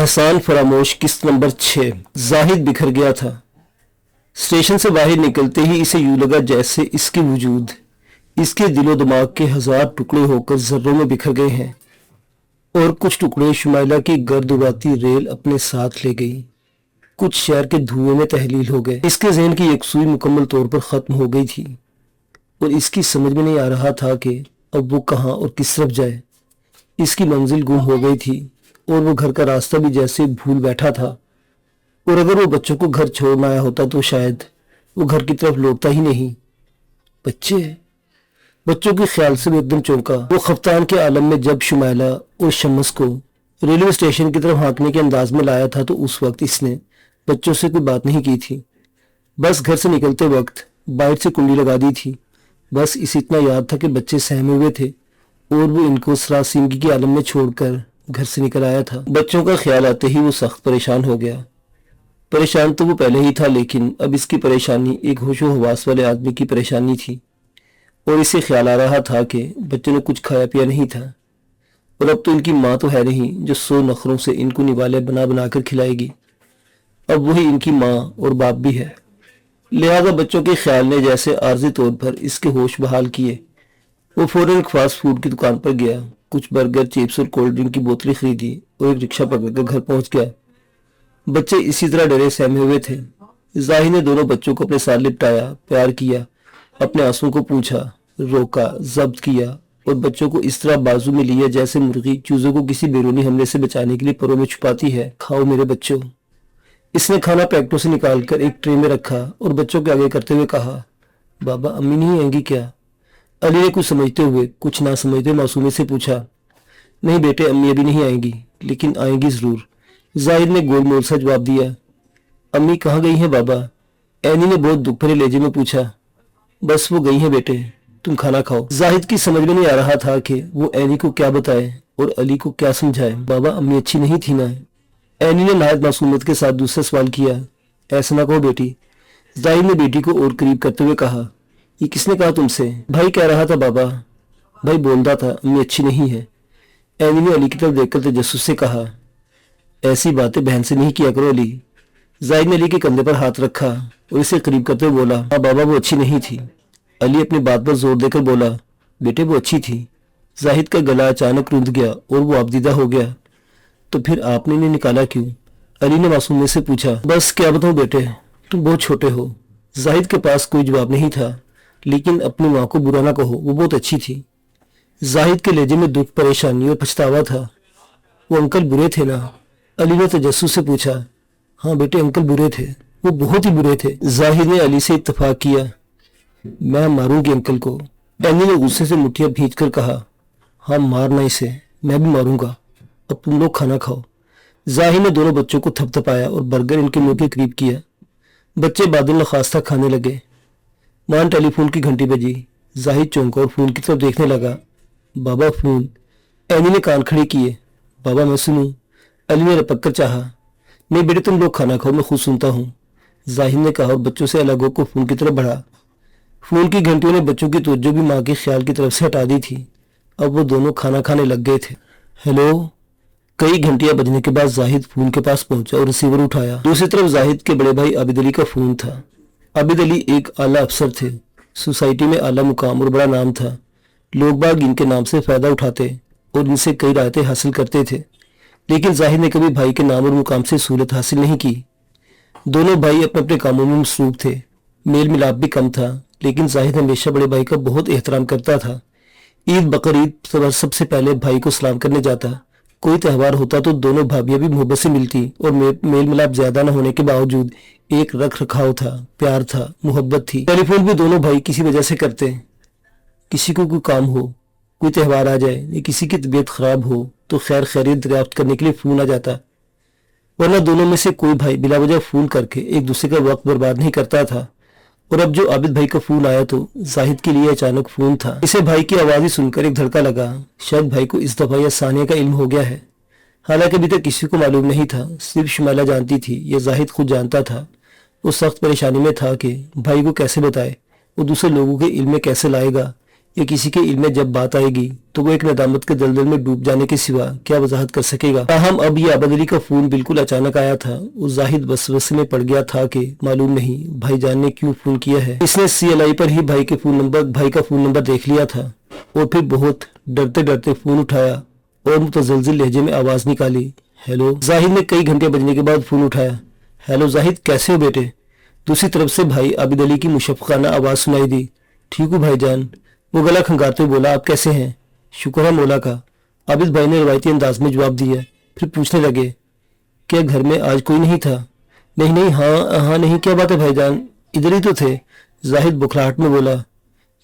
आसान फरामोश किस्त नंबर 6। जाहिद बिखर गया था। स्टेशन से बाहर निकलते ही इसे यूं लगा जैसे इसके वजूद इसके दिलो दिमाग के 1000 टुकड़े होकर जर्रों में बिखर गए हैं और कुछ टुकड़े शुमाइला की गर्द उड़ाती रेल अपने साथ ले गई, कुछ शहर के धुएं में तहलील हो गए। इसके ज़हन की यकसुई मुकम्मल तौर पर ख़त्म हो गई थी और इसकी समझ में नहीं आ रहा था कि अब वो कहाँ और किस तरफ जाए। इसकी मंजिल गुम हो गई थी और वो घर का रास्ता भी जैसे भूल बैठा था, और अगर वो बच्चों को घर छोड़ना आया होता तो शायद वो घर की तरफ लौटता ही नहीं। बच्चों के ख्याल से वो एकदम चौंका। वो खफ्तान के आलम में जब शुमाइला और शम्स को रेलवे स्टेशन की तरफ हाँकने के अंदाज में लाया था तो उस वक्त इसने बच्चों से कोई बात नहीं की थी। बस घर से निकलते वक्त बाइट से कुंडी लगा दी थी। बस इसे इतना याद था कि बच्चे सहमे हुए थे और वो इनको सरासिंगी के आलम में छोड़कर घर से निकल आया था। बच्चों का ख्याल आते ही वो सख्त परेशान हो गया। परेशान तो वो पहले ही था, लेकिन अब इसकी परेशानी एक होशो हवास वाले आदमी की परेशानी थी और इसे ख्याल आ रहा था कि बच्चों ने कुछ खाया पिया नहीं था और अब तो इनकी माँ तो है नहीं जो 100 नखरों से इनको निवाले बना बना कर खिलाएगी। अब वही इनकी माँ और बाप भी है। लिहाजा बच्चों के ख्याल ने जैसे आर्जी तौर पर इसके होश बहाल किए। वो फौरन एक फास्ट फूड की दुकान पर गया, कुछ बर्गर, चिप्स और कोल्ड ड्रिंक की बोतलें खरीदी और एक रिक्शा पकड़कर घर पहुंच गया। बच्चे इसी तरह डरे सहमे हुए थे। जाहिद ने दोनों बच्चों को अपने साथ लिपटाया, प्यार किया, अपने आंसुओं को पूछा, रोका, जब्त किया और बच्चों को इस तरह बाजू में लिया जैसे मुर्गी चूजों को किसी बैरूनी हमले से बचाने के लिए परों में छुपाती है। खाओ मेरे बच्चों। इसने खाना पैकेटों से निकालकर एक ट्रे में रखा और बच्चों के आगे करते हुए कहा, बाबा अम्मी नहीं आएंगी क्या? अली ने कुछ समझते हुए कुछ ना समझते मासूमी से पूछा, नहीं बेटे, अम्मी अभी नहीं आएंगी, लेकिन आएंगी जरूर। जाहिद ने गोल मोल सा जवाब दिया। अम्मी कहाँ गई हैं बाबा? एनी ने बहुत दुख भरे लहजे में पूछा। बस वो गई हैं बेटे, तुम खाना खाओ। जाहिद की समझ में नहीं आ रहा था कि वो एनी को क्या बताए और अली को क्या समझाए। बाबा अम्मी अच्छी नहीं थी ना? एनी ने नहायत मासूमियत के साथ दूसरा सवाल किया। ऐसा ना कहो बेटी। जाहिद ने बेटी को और करीब करते हुए कहा, ये किसने कहा तुमसे? भाई कह रहा था बाबा। भाई बोलता था अम्मी अच्छी नहीं है। एनी ने अली की तरफ देखकर तजस्सुस से कहा, ऐसी बातें बहन से नहीं किया करो अली। जाहिद ने अली के कंधे पर हाथ रखा और इसे करीब करते हुए बोला, हाँ बाबा वो अच्छी नहीं थी। अली अपनी बात पर जोर देकर बोला, बेटे वो अच्छी थी। जाहिद का गला अचानक रुंध गया और वो आबदीदा हो गया। तो फिर आपने इन्हें निकाला क्यों? अली ने मासूमियत से पूछा। बस क्या बताऊं बेटे, तुम बहुत छोटे हो। जाहिद के पास कोई जवाब नहीं था, लेकिन अपनी माँ को बुरा ना कहो, वो बहुत अच्छी थी। जाहिद के लहजे में दुख, परेशानी और पछतावा था। वो अंकल बुरे थे ना? अली ने तजस्सुस से पूछा। हाँ बेटे अंकल बुरे थे, वो बहुत ही बुरे थे। जाहिद ने अली से इत्तेफाक किया। मैं मारूंगी अंकल को। अली ने गुस्से से मुट्ठियां भींचकर कहा, हाँ मारना इसे, मैं भी मारूंगा। अब तुम लोग खाना खाओ। जाहिद ने दोनों बच्चों को थपथपाया और बर्गर इनके मुंह के करीब किया। बच्चे बादल नखास्ता खाने लगे। मान टेलीफोन की घंटी बजी। जाहिद चौंका और फोन की तरफ देखने लगा। बाबा फोन। एनी ने कान खड़े किए। बाबा मैं सुनूं? अली ने रपक कर चाहा। नहीं बेटे तुम लोग खाना खाओ, मैं खुद सुनता हूँ, जाहिद ने कहा और बच्चों से अलग होकर फोन की तरफ बढ़ा। फोन की घंटियों ने बच्चों की तवज्जो भी माँ के ख्याल की तरफ से हटा दी थी। अब वो दोनों खाना खाने लग गए थे। हेलो। कई घंटियां बजने के बाद जाहिद फोन के पास पहुंचा और रिसीवर उठाया। दूसरी तरफ जाहिद के बड़े भाई आबिद अली का फोन था। आबिद अली एक आला अफसर थे। सोसाइटी में आला मुकाम और बड़ा नाम था। लोग बाग इनके नाम से फायदा उठाते और इनसे कई रायतें हासिल करते थे, लेकिन जाहिद ने कभी भाई के नाम और मुकाम से सहूलत हासिल नहीं की। दोनों भाई अपने अपने कामों में मसरूफ थे। मेल मिलाप भी कम था, लेकिन जाहिद हमेशा बड़े भाई का बहुत एहतराम करता था। ईद बकरीद पर सबसे पहले भाई को सलाम करने जाता। कोई त्यौहार होता तो दोनों भाभियां भी मोहब्बत से मिलती और मेल मिलाप ज्यादा न होने के बावजूद एक रख रखाव था, प्यार था, मोहब्बत थी। टेलीफोन भी दोनों भाई किसी वजह से करते। किसी को कोई काम हो, कोई त्यौहार आ जाए या किसी की तबीयत खराब हो तो खैर खैरियत दरियाफ्त करने के लिए फोन आ जाता, वरना दोनों में से कोई भाई बिला वजह फोन करके एक दूसरे का वक्त बर्बाद नहीं करता था। और अब जो आबिद भाई का फोन आया तो जाहिद के लिए अचानक फोन था। इसे भाई की आवाज ही सुनकर एक धड़का लगा। शायद भाई को इस दफा या सानिया का इल्म हो गया है। हालांकि अभी तक किसी को मालूम नहीं था, सिर्फ शुमाइला जानती थी, यह जाहिद खुद जानता था। वो सख्त परेशानी में था कि भाई को कैसे बताए, वो दूसरे लोगों के इल्म में कैसे लाएगा। या किसी के इल्म में जब बात आएगी तो वो एक नदामत के दलदल में डूब जाने के सिवा क्या वजाहत कर सकेगा। ताहम अब ये आबद अली का फोन बिल्कुल अचानक आया था। वो जाहिद वसवसे में पड़ गया था कि मालूम नहीं भाईजान ने क्यों फोन किया है। इसने CLI पर ही भाई का फोन नंबर देख लिया था और फिर बहुत डरते डरते फोन उठाया और मुतजलजिल लहजे में आवाज निकाली, हेलो। जाहिद ने कई घंटे बजने के बाद फोन उठाया। हेलो जाहिद, कैसे हो बेटे? दूसरी तरफ से भाई आबिद अली की मुशफ़क़ाना आवाज सुनाई दी। ठीक हूँ भाईजान, वो गला खंगारते हुए बोला। आप कैसे हैं? शुक्र है मौला का, आबिद भाई ने रवायती अंदाज में जवाब दिया। फिर पूछने लगे, क्या घर में आज कोई नहीं था? नहीं नहीं, हाँ नहीं, क्या बात है भाईजान, इधर ही तो थे। जाहिद बुखलाहट में बोला,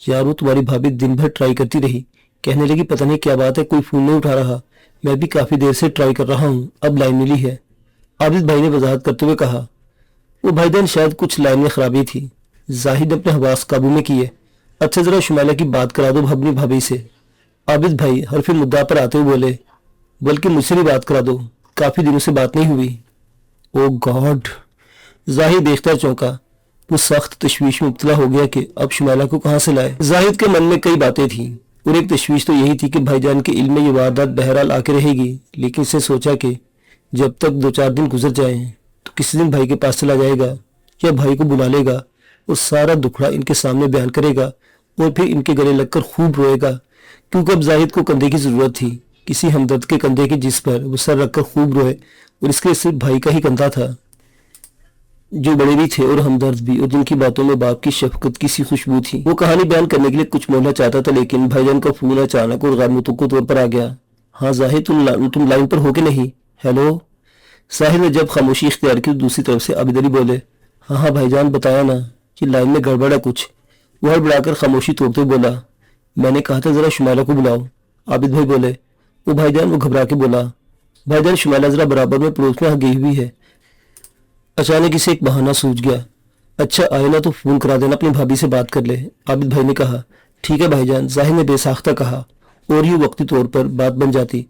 यार वो तुम्हारी भाभी दिन भर ट्राई करती रही, कहने लगी पता नहीं क्या बात है, कोई फोन नहीं उठा रहा। मैं भी काफी देर से ट्राई कर रहा हूँ, अब लाइन मिली है। आबिद भाई ने वजाहत करते हुए कहा। वो भाईजान शायद कुछ लाइन में खराबी थी। जाहिद ने अपने हवास काबू में किए। अच्छा जरा शुमाइला की बात करा दो अपनी भाभी से। आबिद भाई हरफे मुद्दा पर आते हुए बोले, बल्कि मुझसे भी बात करा दो, काफी दिनों से बात नहीं हुई। ओ गॉड, जाहिद देखता चौंका। वो सख्त तशवीश में मुब्तला हो गया कि अब शुमाइला को कहाँ से लाए। जाहिद के मन में कई बातें थी और एक तशवीश तो यही थी कि भाईजान के इल्म में ये वारदात बहरहाल आके रहेगी, लेकिन इसने सोचा कि जब तक 2-4 दिन गुजर जाएं तो किसी दिन भाई के पास चला जाएगा या भाई को बुला लेगा और सारा दुखड़ा इनके सामने बयान करेगा और फिर इनके गले लगकर खूब रोएगा, क्योंकि अब जाहिद को कंधे की जरूरत थी, किसी हमदर्द के कंधे की जिस पर वो सर रखकर खूब रोए। और इसके सिर्फ भाई का ही कंधा था, जो बड़े भी थे और हमदर्द भी, और जिनकी बातों में बाप की शफकत की सी खुशबू थी। वो कहानी बयान करने के लिए कुछ बोलना चाहता था, लेकिन भाईजान का फोन अचानक और गैर मुतवक्किल तौर पर आ गया। हाँ जाहिद, तुम लाइन पर हो के नहीं? हेलो। साहिल ने जब खामोशी इख्तियार की तो दूसरी तरफ से आबिद अली बोले, हाँ भाईजान बताया ना कि लाइन में गड़बड़ है कुछ। वो हड़बड़ाकर खामोशी तोड़ते बोला, मैंने कहा था जरा शुमाइला को बुलाओ। आबिद भाई बोले, वो भाईजान। वो घबरा के बोला, भाईजान शुमाइला जरा बराबर में पड़ोस में गई हुई है। अचानक इसे एक बहाना सूझ गया। अच्छा आए ना तो फोन करा देना, अपनी भाभी से बात कर ले। आबिद भाई ने कहा, ठीक है भाईजान। जाहिर ने बेसाख्ता कहा और यूं वक्ती तौर पर बात बन जाती,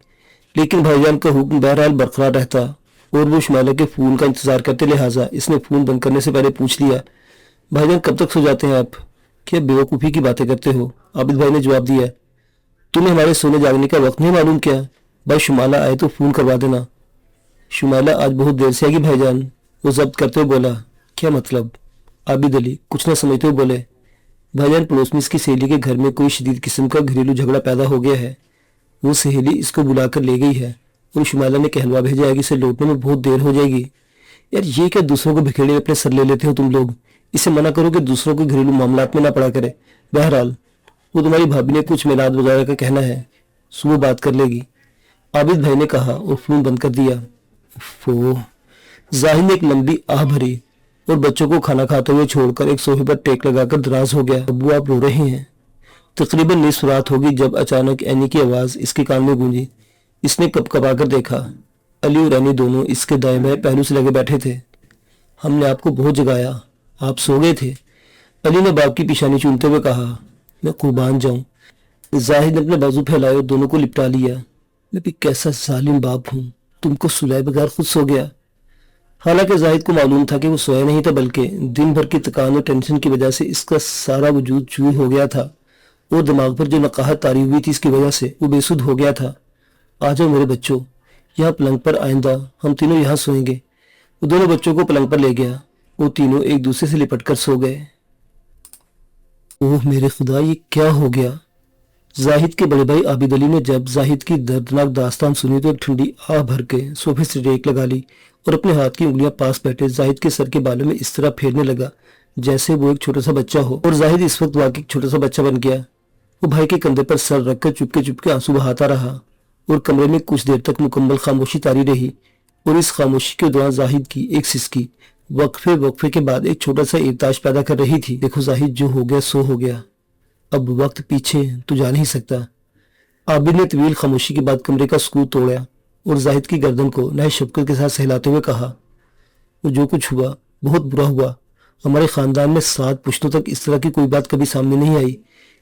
लेकिन भाईजान का हुक्म बहरहाल बरकरार रहता और वो शुमाइला के फोन का इंतजार करते, लिहाजा इसने फोन बंद करने से पहले पूछ लिया, भाईजान कब तक सो जाते हैं आप? क्या बेवकूफ़ी की बातें करते हो? आबिद भाई ने जवाब दिया, तुम्हें हमारे सोने जागने का वक्त नहीं मालूम क्या? भाई शुमाइला आए तो फोन करवा देना। शुमाइला आज बहुत देर से आएगी भाईजान, वो जब्त करते हुए बोला। क्या मतलब? आबिद अली कुछ न समझते हुए बोले, भाईजान पड़ोस में इसकी सहेली के घर में कोई शदीद किस्म का घरेलू झगड़ा पैदा हो गया है। वो सहेली इसको बुलाकर ले गई है और शुमाइला ने कहलवा भेजा है कि इसे लौटने में बहुत देर हो जाएगी। यार ये क्या दूसरों को बिखेड़े अपने सर ले लेते हो तुम लोग? इसे मना करो कि दूसरों के घरेलू मामलात में ना पड़ा करे। बहरहाल वो तुम्हारी भाभी ने कुछ मिलाद वगैरह का कहना है, सुबह बात कर लेगी। आबिद भाई ने कहा और फोन बंद कर दिया। फो जाहिद ने एक लंबी आह भरी और बच्चों को खाना खाते हुए छोड़कर एक सोफे पर टेक लगाकर दराज हो गया। अब्बू आप रो रहे हैं। तकरीबन निस्फ रात होगी जब अचानक एनी की आवाज इसके कान में गूंजी। इसने कपकपाकर देखा। अली और एनी दोनों इसके दाएं बाएं पहलू से लगे बैठे थे। हमने आपको बहुत जगाया, आप सो गए थे। अली ने बाप की पेशानी चूमते हुए कहा, मैं कुर्बान जाऊं। जाहिद ने अपने बाजू फैलाए और दोनों को लिपटा लिया। मैं भी कैसा जालिम बाप हूं, तुमको सुलाए बगैर खुद सो गया। हालांकि जाहिद को मालूम था कि वो सोया नहीं था, बल्कि दिन भर की थकान और टेंशन की वजह से इसका सारा वजूद चूर हो गया था और दिमाग पर जो नकाहत तारी हुई थी इसकी वजह से वो बेसुध हो गया था। आ जाओ मेरे बच्चों, यहाँ पलंग पर आइंदा हम तीनों यहाँ सोएंगे। वो दोनों बच्चों को पलंग पर ले गया। वो तीनों एक दूसरे से लिपट कर सो गए। ओह मेरे खुदा, ये क्या हो गया? जाहिद के बड़े भाई आबिद अली ने जब जाहिद की दर्दनाक दास्तान सुनी तो एक ठंडी आह भर के सोफे से टेक लगा ली और अपने हाथ की उंगलियां पास बैठे जाहिद के सर के बालों में इस तरह फेरने लगा जैसे वो एक छोटा सा बच्चा हो। और जाहिद इस वक्त वाकई एक छोटा सा बच्चा बन गया। वो भाई के कंधे पर सर रखकर चुपके चुपके आंसू बहाता रहा और कमरे में कुछ देर तक मुकम्मल खामोशी तारी रही। और इस खामोशी के दौरान जाहिद की एक सिसकी वक्फे के बाद एक छोटा सा इर्ताज पैदा कर रही थी। देखो जाहिद, जो हो गया सो हो गया, अब वक्त पीछे तो जा नहीं सकता। आबिद ने तवील खामोशी के बाद कमरे का सुकून तोड़ा और जाहिद की गर्दन को नए शफकत के साथ सहलाते हुए कहा, वो जो कुछ हुआ बहुत बुरा हुआ। हमारे खानदान में 7 पुश्तों तक इस तरह की कोई बात कभी सामने नहीं आई,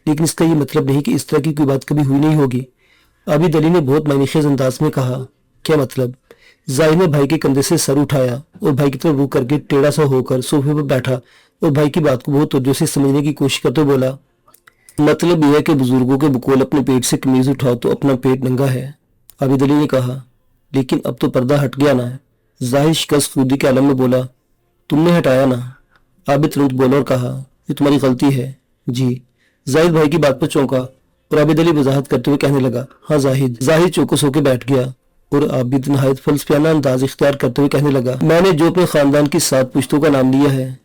लेकिन इसका ये मतलब नहीं कि इस तरह की कोई बात कभी हुई नहीं होगी। आबिद अली ने बहुत मायूस अंदाज में कहा, क्या मतलब? जाहिद ने भाई के कंधे से सर उठाया और भाई की तरफ रुख करके टेढ़ा सा होकर सोफे पर बैठा और भाई की बात को बहुत तवज्जो से समझने की कोशिश करते बोला, मतलब यह है कि बुजुर्गों के बकौल अपने पेट से कमीज उठाओ तो अपना पेट नंगा है, आबिद अली ने कहा। लेकिन अब तो पर्दा हट गया ना। जाहिद शिकस्त खुदी के आलम में बोला, तुमने हटाया ना। आबिद तुरंत बोला और कहा, ये तुम्हारी गलती है। जी। जाहिद भाई की बात पर चौंका और आबिद अली वजाहत करते हुए कहने लगा, हाँ जाहिद। जाहिद चौकस होकर बैठ गया और आबिद नहायत फलसफियाना अंदाज इख्तियार करते हुए कहने लगा, मैंने जो अपने खानदान की 7 पुश्तों का नाम लिया है,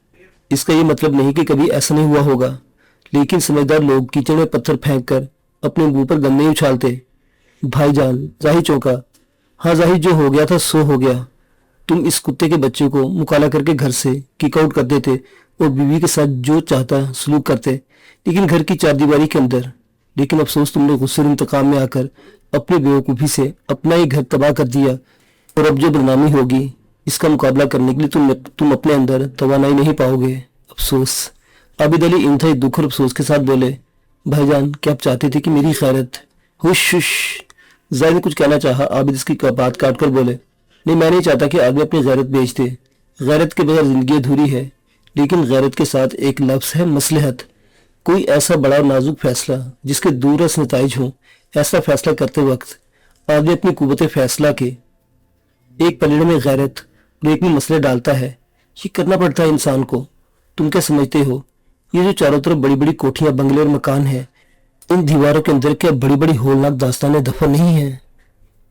इसका ये मतलब नहीं कि कभी ऐसा नहीं हुआ होगा, लेकिन समझदार लोग कीचड़ में पत्थर फेंक कर अपने मुंह पर गम नहीं उछालते। भाईजान। जाहिद चौंका। हाँ जाहिद, जो हो गया था सो हो गया। तुम इस कुत्ते के बच्चे को मुकाला करके घर से किक आउट कर देते और बीवी के साथ जो चाहता सलूक करते, लेकिन घर की चारदीवारी के अंदर। लेकिन अफसोस, तुमने गुस्से और इंतकाम में आकर अपनी बेवकूफ़ी से अपना ही घर तबाह कर दिया, और अब जो बदनामी होगी इसका मुकाबला करने के लिए तुम अपने अंदर तवानाई नहीं पाओगे। अफसोस। आबिद अली इंतहाई दुख और अफसोस के साथ बोले, भाईजान, क्या आप चाहते थे कि मेरी खैरत? हुश हुश। जाहिद ने कुछ कहना चाहा। आबिद इसकी बात काट कर बोले, नहीं, मैं नहीं चाहता कि आदमी अपनी गैरत बेच दे। गैरत के बगैर जिंदगी अधूरी है, लेकिन गैरत के साथ एक लफ्ज़ है, मसलहत। कोई ऐसा बड़ा और नाजुक फैसला जिसके दूरस नताइज हों, ऐसा फैसला करते वक्त आदमी अपनी कुव्वत फैसला के एक पलड़े में गैरत और एक में मसले डालता है। ये करना पड़ता है इंसान को। तुम क्या समझते हो, ये जो चारों तरफ बड़ी बड़ी कोठियां, बंगले और मकान हैं, इन दीवारों के अंदर क्या बड़ी बड़ी होलनाक दास्तानें दफन नहीं हैं?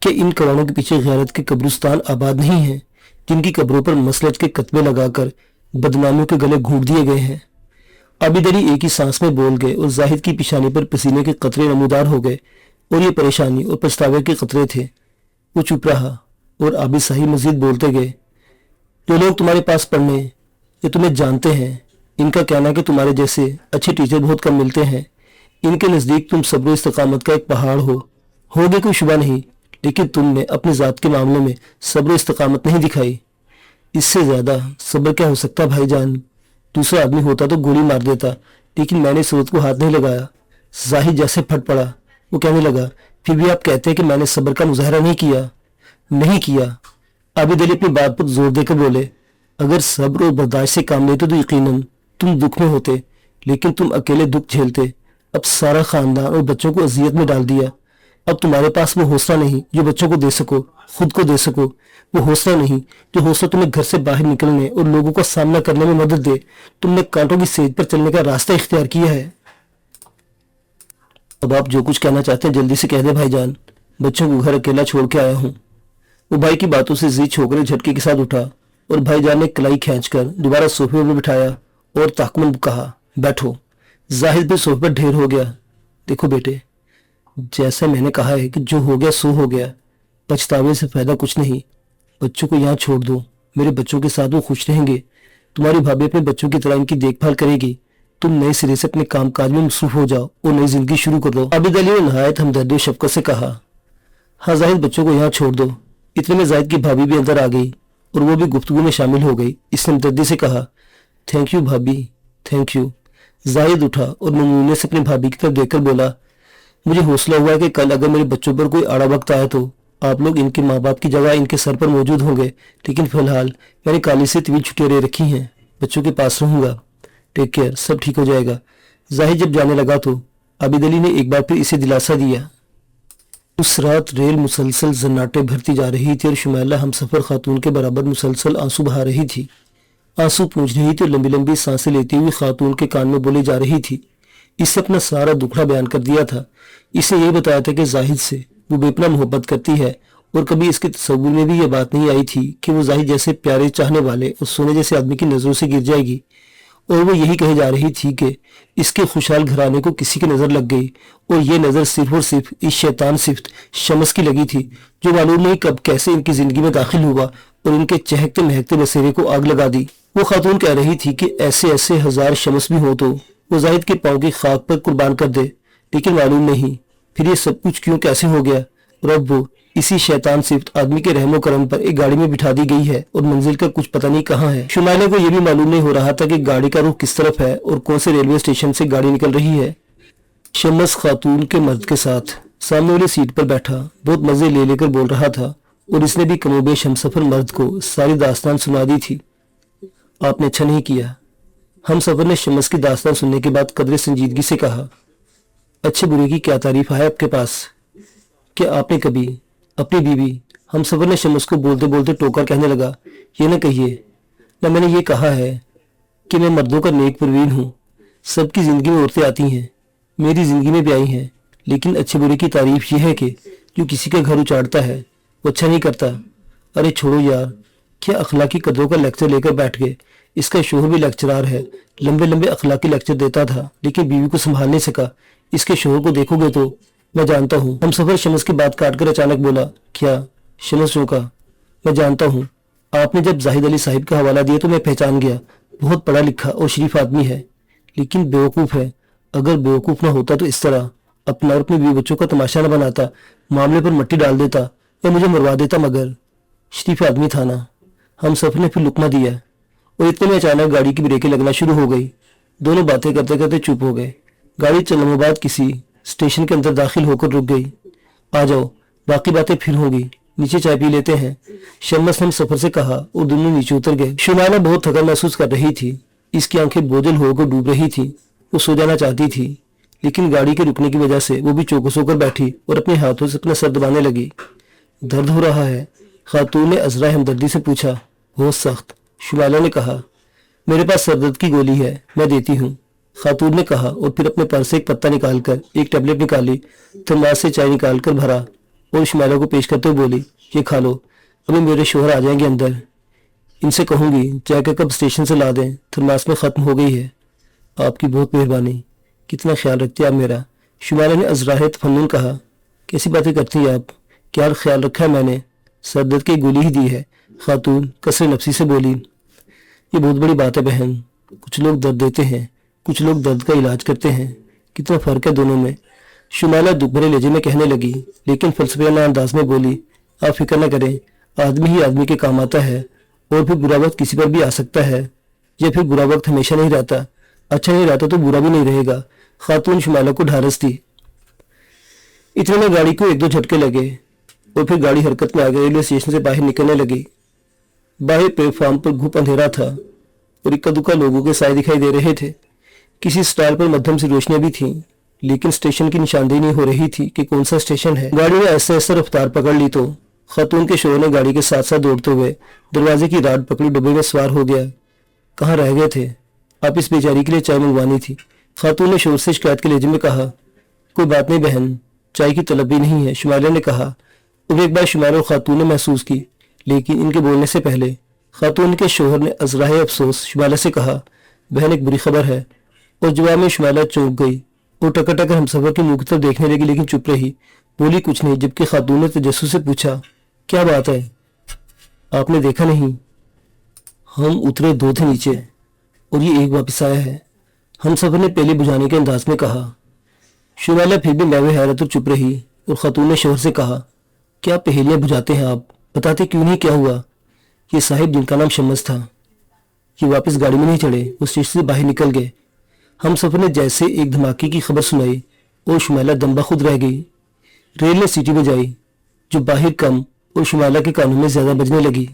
क्या इन कवाड़ों के पीछे गैरत के कब्रिस्तान आबाद नहीं हैं, जिनकी कब्रों पर मसलज के कतबे लगाकर बदनामियों के गले घूट दिए गए हैं? आबिद अली एक ही सांस में बोल गए और जाहिद की पिशानी पर पसीने के कतरे नमूदार हो गए, और ये परेशानी और पछतावे के कतरे थे। वो चुप रहा और आबिद शाही मजीद बोलते गए, जो लोग तुम्हारे पास पढ़ने या तुम्हें जानते हैं, इनका कहना कि तुम्हारे जैसे अच्छे टीचर बहुत कम मिलते हैं। इनके नज़दीक तुम सब्र इस्तकामत का एक पहाड़ होगे, कोई शुबा नहीं, लेकिन तुमने अपनी ज़ात के मामले में सब्र इस्तकामत नहीं दिखाई। इससे ज़्यादा सब्र क्या हो सकता भाईजान? दूसरा आदमी होता तो गोली मार देता, लेकिन मैंने सूरत को हाथ नहीं लगाया। जाहिद जैसे फट पड़ा। वो कहने लगा, फिर भी आप कहते हैं कि मैंने सब्र का मुजाहरा नहीं किया? नहीं किया। आबिद अली अपनी बात पर जोर देकर बोले, अगर सब्र और बर्दाश्त से काम लेते तो यकीनन तुम दुख में होते, लेकिन तुम अकेले दुख झेलते। अब सारा खानदान और बच्चों को अजियत में डाल दिया। अब तुम्हारे पास वो हौसला नहीं जो बच्चों को दे सको, खुद को दे सको। वो हौसला नहीं जो हौसला तुम्हें घर से बाहर निकलने और लोगों का सामना करने में मदद दे। तुमने कांटों की सेज पर चलने का रास्ता इख्तियार किया है। अब आप जो कुछ कहना चाहते हैं जल्दी से कह दे भाईजान, बच्चों को घर अकेला छोड़ के आया हूँ। वो भाई की बातों से जी छोकरे झटके के साथ उठा और भाईजान ने कलाई खींचकर दोबारा सोफे पर बिठाया और ताकमन कहा, बैठो। जाहिद भी सोफे पर ढेर हो गया। देखो बेटे, जैसा मैंने कहा है कि जो हो गया सो हो गया, पछतावे से फायदा कुछ नहीं। बच्चों को यहाँ छोड़ दो, मेरे बच्चों के साथ वो खुश रहेंगे। तुम्हारी भाभी अपने बच्चों की तरह इनकी देखभाल करेगी। तुम नए सिरे से अपने कामकाज में मसरूफ हो जाओ और नई जिंदगी शुरू कर दो। आबिद अली ने नहायत हमदर्दी और शफकत से कहा, हाँ जाहिद, बच्चों को यहाँ छोड़ दो। इतने में जाहिद की भाभी भी अंदर आ गई और वो भी गुफ्तगू में शामिल हो गई। इसने हमदर्दी से कहा, थैंक यू भाभी, थैंक यू। जाहिद उठा और नमूने से अपनी भाभी की तरफ देखकर बोला, मुझे हौसला हुआ कि कल अगर मेरे बच्चों पर कोई आड़ा वक्त आया तो आप लोग इनके माँ बाप की जगह इनके सर पर मौजूद होंगे, लेकिन फिलहाल मैंने काली से तवील छुट्टियां ले रखी हैं। बच्चों के पास रहूंगा। टेक केयर, सब ठीक हो जाएगा। जाहिद जब जाने लगा तो आबिद अली ने एक बार फिर इसे दिलासा दिया। उस रात रेल मुसलसल जन्नाटे भरती जा रही थी और शुमैला हमसफर खातून के बराबर मुसलसल आंसू बहा रही थी। आंसू पूछ रही थी और लंबी लंबी सांसें लेती हुई खातून के कान में बोली जा रही थी। इससे अपना सारा दुखड़ा बयान कर दिया था। इसने यही बताया था कि जाहिद से वो बेपनाह मोहब्बत करती है और कभी इसके तस्वुर में भी यह बात नहीं आई थी कि वो जाहिद जैसे प्यारे चाहने वाले और सोने जैसे आदमी की नज़रों से गिर जाएगी। और वो यही कहे जा रही थी कि इसके खुशहाल घराने को किसी की नज़र लग गई और ये नज़र सिर्फ और सिर्फ इस शैतान सिफ्त शमस की लगी थी, जो मालूम नहीं कब कैसे इनकी ज़िंदगी में दाखिल हुआ और इनके चहकते महकते बसेरे को आग लगा दी। वो खातून कह रही थी कि ऐसे ऐसे हजार शमस भी हो तो वो जाहिद के पाँव की खाक पर कुर्बान कर दे, लेकिन मालूम नहीं फिर ये सब कुछ क्यों कैसे हो गया। और अब वो इसी शैतान सिफ्त आदमी के रहमो करम पर एक गाड़ी में बिठा दी गई है और मंजिल का कुछ पता नहीं कहाँ है। शुमाइला को यह भी मालूम नहीं हो रहा था कि गाड़ी का रुख किस तरफ है और कौन से रेलवे स्टेशन से गाड़ी निकल रही है। शमस खातून के मर्द के साथ सामने वाली सीट पर बैठा बहुत मजे ले लेकर बोल रहा था और इसने भी कमोबेश हमसफर मर्द को सारी दास्तान सुना दी थी। आपने अच्छा नहीं किया। हमसफर ने शमस की दास्तान सुनने के बाद कदरे संजीदगी से कहा, अच्छे बुरे की क्या तारीफ है आपके पास? क्या आपने कभी अपनी बीवी? हम सफर ने शम्स को बोलते बोलते टोकर कहने लगा, ये न कहिए। न मैंने ये कहा है कि मैं मर्दों का नेक परवीन हूँ। सबकी जिंदगी में औरतें आती हैं, मेरी जिंदगी में भी आई हैं, लेकिन अच्छे बुरे की तारीफ ये है कि जो किसी का घर उजाड़ता है वो अच्छा नहीं करता। अरे छोड़ो यार, क्या अखलाकी कदरों का लेक्चर लेकर बैठ गए। इसका शोहर भी लेक्चरार है, लंबे लंबे अखलाकी लेक्चर देता था, लेकिन बीवी को संभाल नहीं सका। इसके शोहर को देखोगे तो मैं जानता हूँ। हम सफर शम्स की बात काटकर अचानक बोला, क्या? शम्स चौंका। मैं जानता हूँ। आपने जब जाहिद अली साहिब का हवाला दिया तो मैं पहचान गया। बहुत पढ़ा लिखा और शरीफ आदमी है, लेकिन बेवकूफ़ है। अगर बेवकूफ़ ना होता तो इस तरह अपना और अपने बीवी बच्चों का तमाशा न बनाता, मामले पर मट्टी डाल देता या मुझे मरवा देता। मगर शरीफ आदमी था ना। हम सफर ने फिर लुकमा दिया और इतने में अचानक गाड़ी की ब्रेकें लगना शुरू हो गई। दोनों बातें करते करते चुप हो गए। गाड़ी चलने बाद किसी स्टेशन के अंदर दाखिल होकर रुक गई। आ जाओ, बाकी बातें फिर होगी, नीचे चाय पी लेते हैं, शम्स ने हम सफर से कहा और दोनों नीचे उतर गए। शुमाना बहुत थकान महसूस कर रही थी। इसकी आंखें बोझल होकर डूब रही थी। वो सो जाना चाहती थी, लेकिन गाड़ी के रुकने की वजह से वो भी चौकस होकर बैठी और अपने हाथों से अपना सर दबाने लगी। दर्द हो रहा है? खातून ने अजरा हमदर्दी से पूछा। बहुत सख्त, शुमाला ने कहा। मेरे पास सरदर्द की गोली है, मैं देती हूँ, खातून ने कहा और फिर अपने पर्स से एक पत्ता निकालकर एक टैबलेट निकाली, थर्मास से चाय निकालकर भरा और शुमाला को पेश करते हुए बोली, ये खा लो, अभी मेरे शोहर आ जाएंगे अंदर, इनसे कहूंगी चाय का कप स्टेशन से ला दें, थर्मास में ख़त्म हो गई है। आपकी बहुत मेहरबानी, कितना ख्याल रखती है आप मेरा, शुमाला ने अजराह तफन्नुन कहा। कैसी बातें करती हैं आप? क्या ख्याल रखा है मैंने? सरदर्द की गोली ही दी है, खातून कसरे नफसी से बोली। ये बहुत बड़ी बात है बहन, कुछ लोग दर्द देते हैं, कुछ लोग दर्द का इलाज करते हैं, कितना फ़र्क है दोनों में। शुमाला दुख भरे लहजे में कहने लगी, लेकिन फलसफियाना अंदाज में बोली, आप फिक्र न करें, आदमी ही आदमी के काम आता है और फिर बुरा वक्त किसी पर भी आ सकता है, या फिर बुरा वक्त हमेशा नहीं रहता, अच्छा नहीं रहता तो बुरा भी नहीं रहेगा। खातून शुमाला को ढारस दी। इतने में गाड़ी को एक दो झटके लगे और फिर गाड़ी हरकत में आ गई। रेलवे स्टेशन से बाहर निकलने लगी। बाहर प्लेटफॉर्म पर घुप अंधेरा था और इक्का दुक्का लोगों के साए दिखाई दे रहे थे। किसी स्टाइल पर मध्यम सी रोशनियां भी थीं, लेकिन स्टेशन की निशानदेही नहीं हो रही थी कि कौन सा स्टेशन है। गाड़ी ने ऐसे ऐसे रफ्तार पकड़ ली तो खातून के शोहर ने गाड़ी के साथ साथ दौड़ते हुए दरवाजे की राड पकड़ी डब्बे में सवार हो गया। कहाँ रह गए थे आप? इस बेचारी के लिए चाय मंगवानी थी, खातून ने शोर से शिकायत के लहजे में कहा। कोई बात नहीं बहन, चाय की तलब भी नहीं है, शुमाला ने कहा। और एक बार शुमाला और खातून ने महसूस की, लेकिन इनके बोलने से पहले खातून के शोहर ने अजराह अफसोस शुमाला से कहा, बहन एक बुरी खबर है। और जवाब में शुमाला चौंक गई और टकर हम सफर की मुंह की तरफ देखने लगी, लेकिन चुप रही, बोली कुछ नहीं। जबकि खातून ने तजस्सुस से पूछा, क्या बात है? आपने देखा नहीं? हम उतरे दो थे नीचे और ये एक वापस आया है, हम सफर ने पहले बुझाने के अंदाज में कहा। शुमाला फिर भी मैवे हैरत और चुप रही और खातून ने शोहर से कहा, क्या पहेलियां बुझाते हैं आप? बताते क्यों नहीं क्या हुआ? ये साहिब जिनका नाम शम्स था, ये वापस गाड़ी में नहीं चढ़े, वो स्टेशन से बाहर निकल गए। हम सफर ने जैसे एक धमाके की खबर सुनाई और शुमाला दम्बा खुद रह गई। रेल ने सीटी बजाई जो बाहर कम और शुमाला के कानों में ज्यादा बजने लगी।